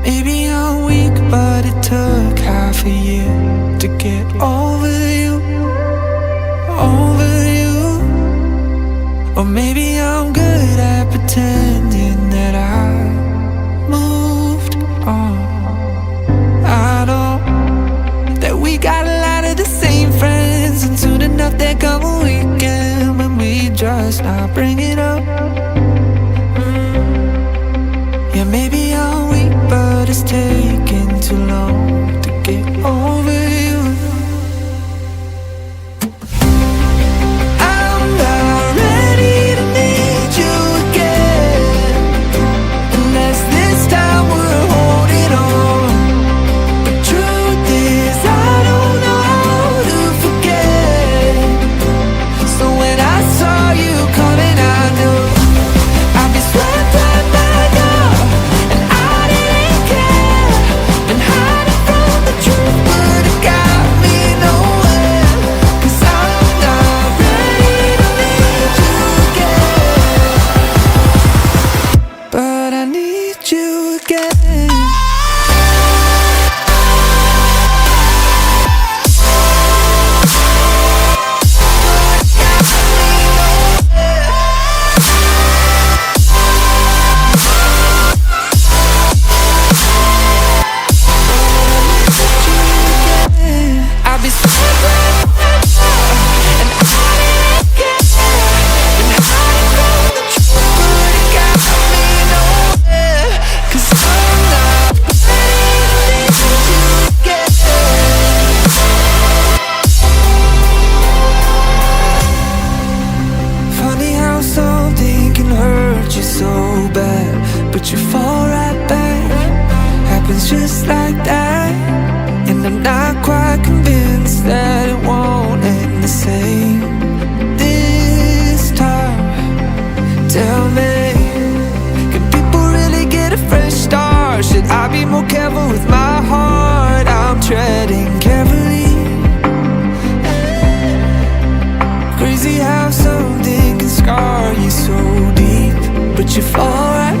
Maybe I'm weak, but it took half a year to get over you, over you. Or maybe I'm good at pretending that I moved on. I know that we got a lot of the same friends, and soon enough there come a weekend when we just not bring it up. Yeah, maybe I'm weak, but it's taking too long to get over you. I'm not ready to need you again, unless this time we're holding on. The truth is I don't know how to forget. So when I saw you coming, I knew I'd be swept right back up, and I didn't care. Been hiding from the truth, but it got me nowhere. 'Cause I'm not ready to need you again, but I need you again. I'll be sweating, and I didn't care. Been hiding from the truth, but it got me nowhere. 'Cause I'm not ready to need you again. Funny how something can hurt you so bad, but you fall right back. Happens just like that. And I'm not quite convinced that it won't end the same this time. Tell me, can people really get a fresh start? Should I be more careful with my heart? I'm treading carefully. Crazy how something can scar you so deep, but you fall right